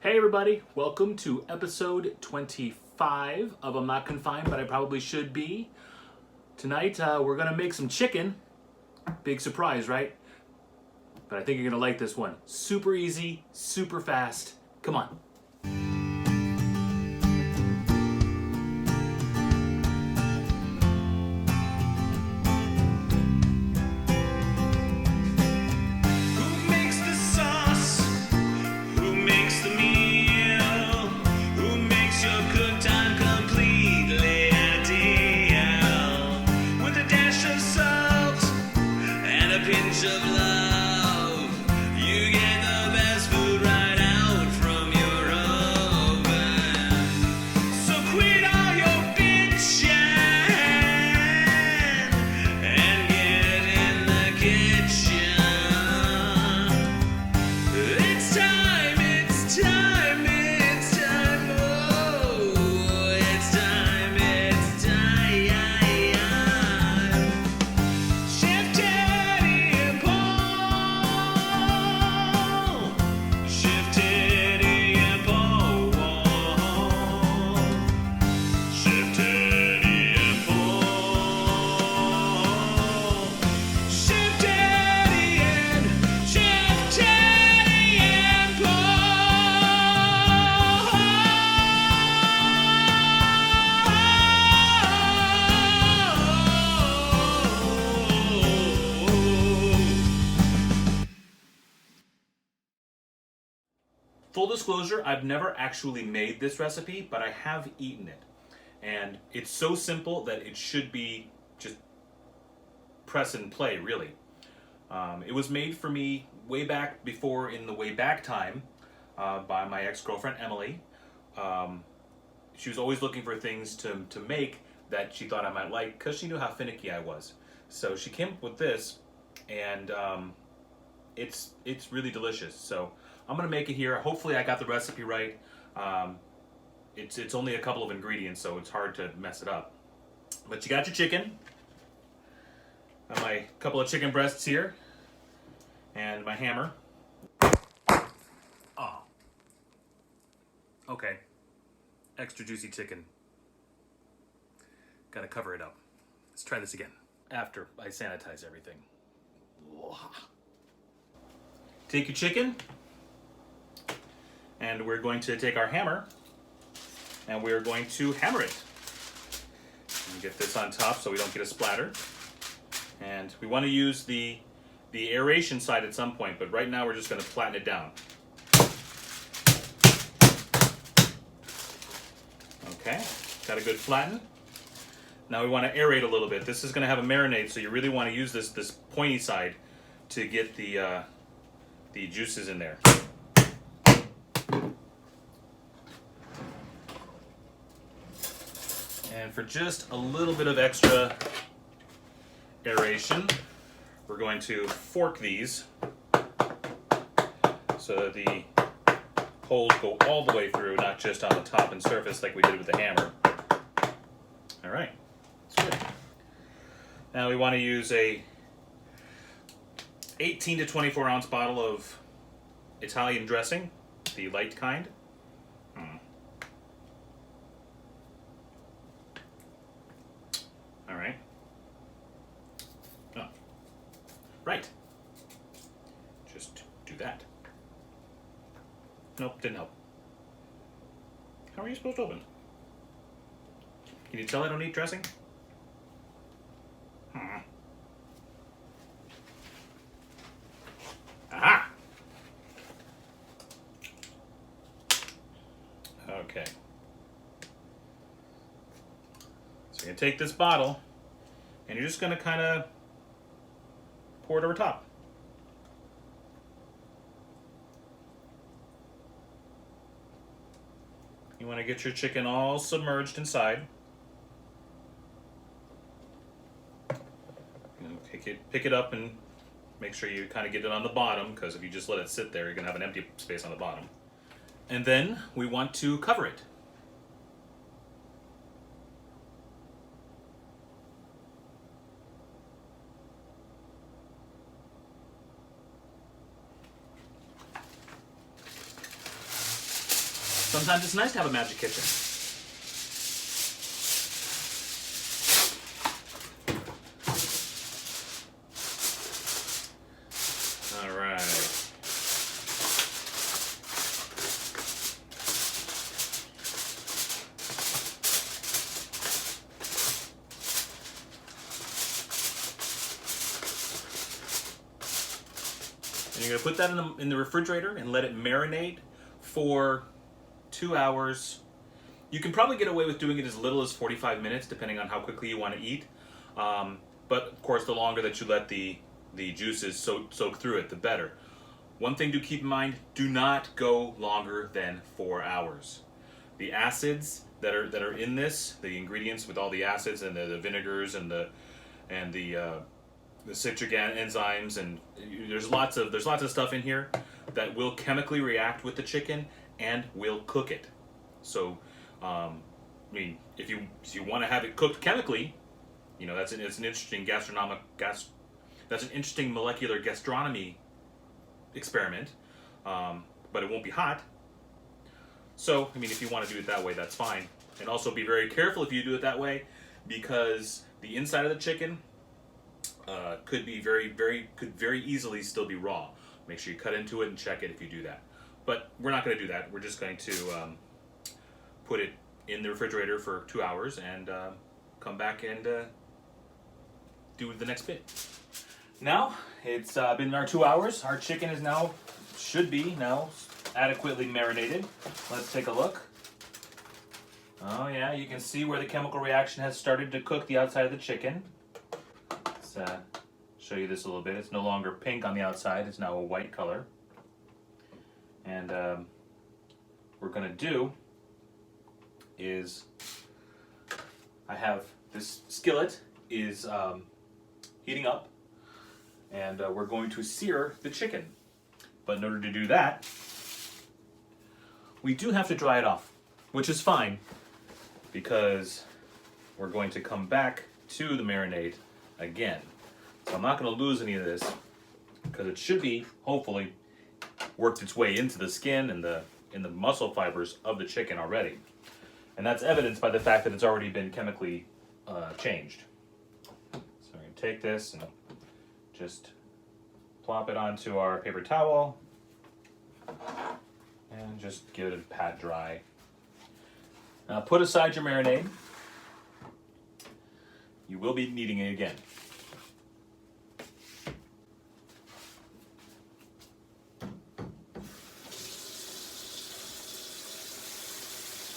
Hey everybody, welcome to episode 25 of I'm Not Confined, but I Probably Should Be. Tonight we're gonna make some chicken. Big surprise, right? But I think you're gonna like this one. Super easy, super fast. Come on. Full disclosure, I've never actually made this recipe, but I have eaten it. And it's so simple that it should be just press and play, really. It was made for me way back before in the way back time by my ex-girlfriend, Emily. She was always looking for things to make that she thought I might like because she knew how finicky I was. So she came up with this, and it's really delicious. So I'm gonna make it here. Hopefully I got the recipe right. It's only a couple of ingredients, so it's hard to mess it up. But you got your chicken. Got my couple of chicken breasts here, and my hammer. Oh. Okay. Extra juicy chicken. Gotta cover it up. Let's try this again. After I sanitize everything. Take your chicken, and we're going to take our hammer, and we're going to hammer it. And get this on top so we don't get a splatter. And we want to use the aeration side at some point, but right now we're just going to flatten it down. Okay, got a good flatten. Now we want to aerate a little bit. This is going to have a marinade, so you really want to use this pointy side to get the juices in there. And for just a little bit of extra aeration, we're going to fork these so that the holes go all the way through, not just on the top and surface like we did with the hammer. All right, that's good. Now we want to use a 18 to 24 ounce bottle of Italian dressing, the light kind. All right. Oh, right. Just do that. Nope, didn't help. How are you supposed to open? Can you tell I don't eat dressing? Aha! Okay. So you're going to take this bottle, and you're just going to kind of pour it over top. You want to get your chicken all submerged inside. Pick it up and make sure you kind of get it on the bottom, because if you just let it sit there, you're going to have an empty space on the bottom. And then we want to cover it. Sometimes it's nice to have a magic kitchen. All right. And you're going to put that in the refrigerator and let it marinate for 2 hours. You can probably get away with doing it as little as 45 minutes, depending on how quickly you want to eat. But of course, the longer that you let the juices soak through it, the better. One thing to keep in mind: do not go longer than 4 hours. The acids that are in this, the ingredients with all the acids and the vinegars and the citric enzymes, and there's lots of stuff in here that will chemically react with the chicken and will cook it. So, I mean, if you want to have it cooked chemically, you know, it's an interesting that's an interesting molecular gastronomy experiment, but it won't be hot. So, I mean, if you want to do it that way, that's fine. And also be very careful if you do it that way, because the inside of the chicken could very easily still be raw. Make sure you cut into it and check it if you do that. But we're not going to do that. We're just going to put it in the refrigerator for 2 hours and come back and do the next bit. Now, it's been our 2 hours. Our chicken is should be adequately marinated. Let's take a look. Oh yeah, you can see where the chemical reaction has started to cook the outside of the chicken. Let's show you this a little bit. It's no longer pink on the outside. It's now a white color. And what we're going to do is, I have this skillet is heating up, and we're going to sear the chicken. But in order to do that, we do have to dry it off, which is fine, because we're going to come back to the marinade again. So I'm not going to lose any of this, because it should be, hopefully, worked its way into the skin and the muscle fibers of the chicken already. And that's evidenced by the fact that it's already been chemically changed. So we're going to take this and just plop it onto our paper towel and just give it a pat dry. Now put aside your marinade. You will be needing it again.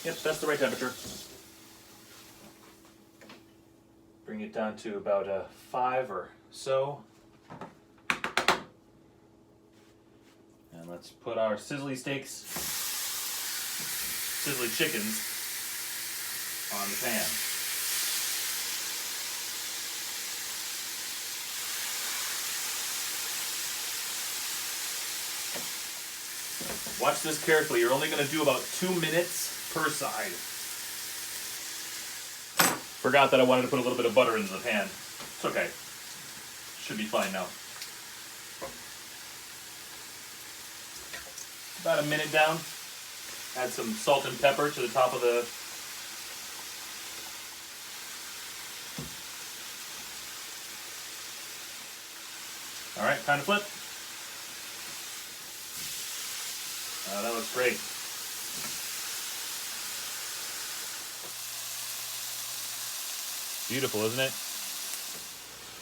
Yep, that's the right temperature. Bring it down to about a 5 or so. And let's put our sizzly chickens on the pan. Watch this carefully. You're only going to do about 2 minutes per side. Forgot that I wanted to put a little bit of butter into the pan. It's okay. Should be fine now. About a minute down. Add some salt and pepper to the top of the All right, time to flip. That looks great. Beautiful, isn't it?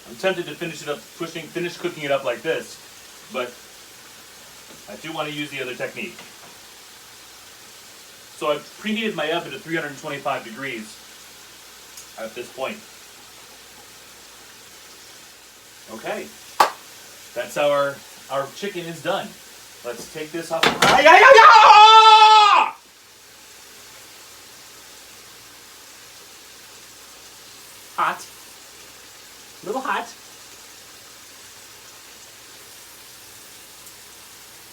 I'm tempted to finish cooking it up like this, but I do want to use the other technique. So I've preheated my oven to 325 degrees at this point. Okay, that's our chicken is done. Let's take this off. Hot. A little hot.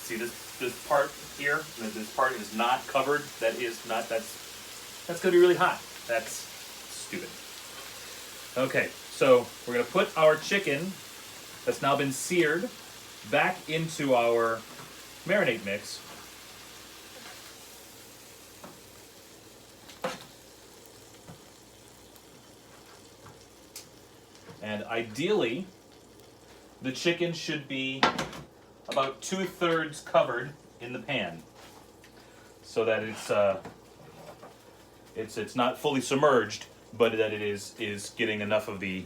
See this part here? This part is not covered. That's gonna be really hot. That's stupid. Okay, so we're gonna put our chicken that's now been seared back into our marinade mix. And ideally, the chicken should be about 2/3 covered in the pan, so that it's not fully submerged, but that it is getting enough of the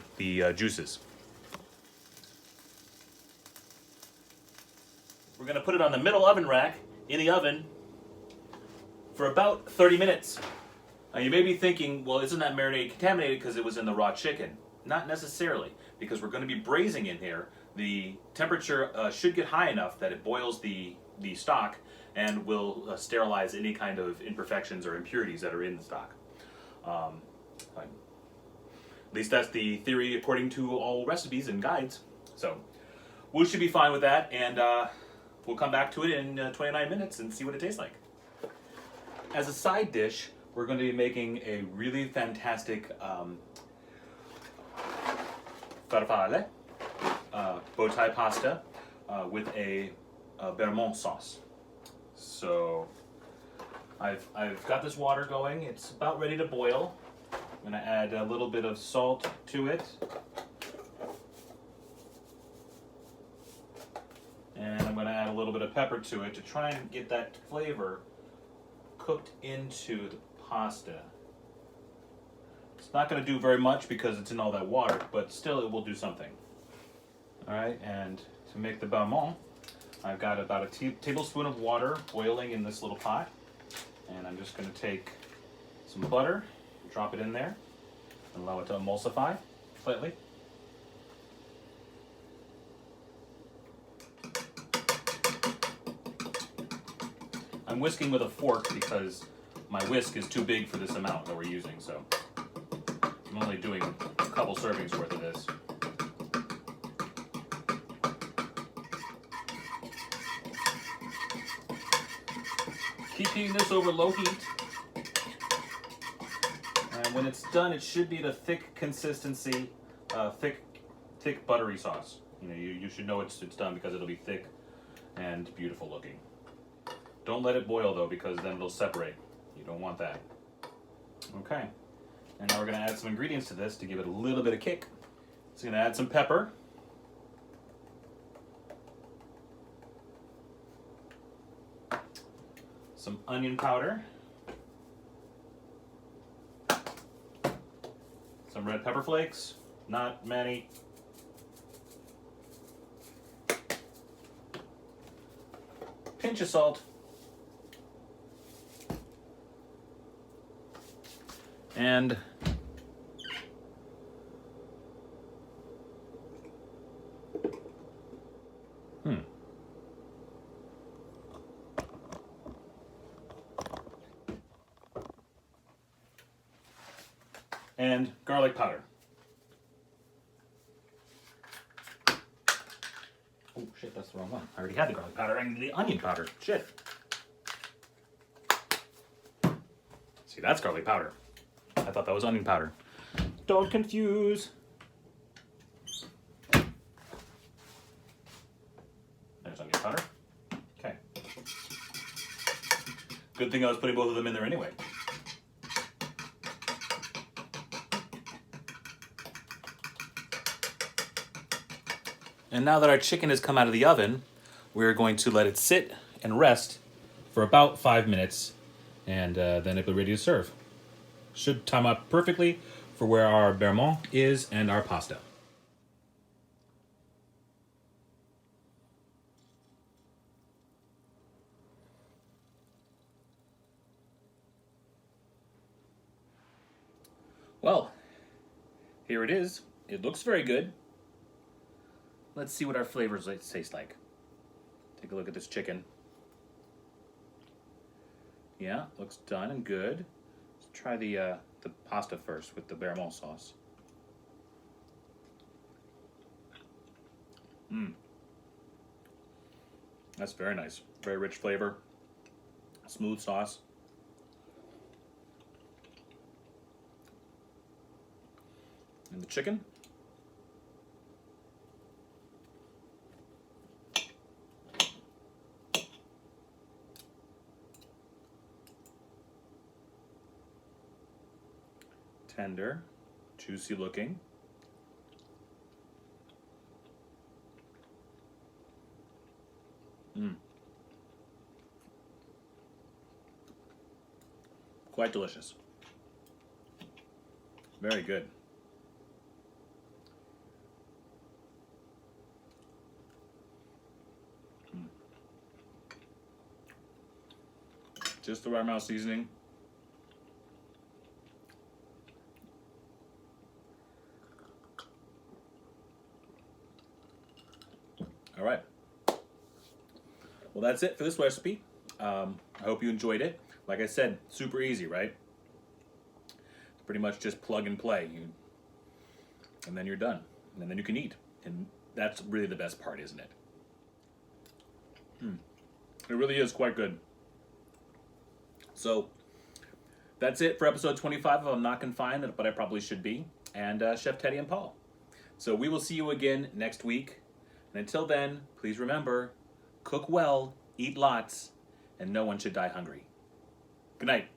juices. We're gonna put it on the middle oven rack in the oven for about 30 minutes. Now you may be thinking, well, isn't that marinade contaminated because it was in the raw chicken? Not necessarily, because we're going to be braising in here. The temperature should get high enough that it boils the stock and will sterilize any kind of imperfections or impurities that are in the stock. At least that's the theory according to all recipes and guides. So we should be fine with that, and we'll come back to it in 29 minutes and see what it tastes like. As a side dish, we're going to be making a really fantastic farfalle, bow tie pasta with a Vermont sauce. So I've got this water going. It's about ready to boil. I'm going to add a little bit of salt to it. And I'm going to add a little bit of pepper to it to try and get that flavor cooked into the pasta. It's not going to do very much because it's in all that water, but still it will do something. All right, and to make the Vermont, I've got about a tablespoon of water boiling in this little pot, and I'm just going to take some butter, drop it in there, and allow it to emulsify slightly. I'm whisking with a fork because my whisk is too big for this amount that we're using, so I'm only doing a couple servings worth of this. Keep heating this over low heat. And when it's done, it should be at a thick consistency, thick buttery sauce. You know, you should know it's done because it'll be thick and beautiful looking. Don't let it boil though, because then it'll separate. You don't want that. Okay. And now we're going to add some ingredients to this to give it a little bit of kick. So I'm going to add some pepper. Some onion powder. Some red pepper flakes. Not many. Pinch of salt. And and garlic powder. Oh shit, that's the wrong one. I already had the garlic powder and the onion powder. Shit. See, that's garlic powder. I thought that was onion powder. Don't confuse. There's onion powder. Okay. Good thing I was putting both of them in there anyway. And now that our chicken has come out of the oven, we're going to let it sit and rest for about 5 minutes, and then it'll be ready to serve. Should time up perfectly for where our Vermont is and our pasta. Well, here it is. It looks very good. Let's see what our flavors taste like. Take a look at this chicken. Yeah, looks done and good. Let's try the pasta first with the Vermont sauce. That's very nice. Very rich flavor. Smooth sauce. And the chicken. Tender, juicy looking. Mm. Quite delicious. Very good. Mm. Just the right amount of seasoning. All right. Well, that's it for this recipe. I hope you enjoyed it. Like I said, super easy, right? Pretty much just plug and play, and then you're done, and then you can eat, and that's really the best part, isn't it? Mm. It really is quite good. So that's it for episode 25 of I'm Not Confined, but I Probably Should Be, and Chef Teddy and Paul. So we will see you again next week, and until then, please remember, cook well, eat lots, and no one should die hungry. Good night.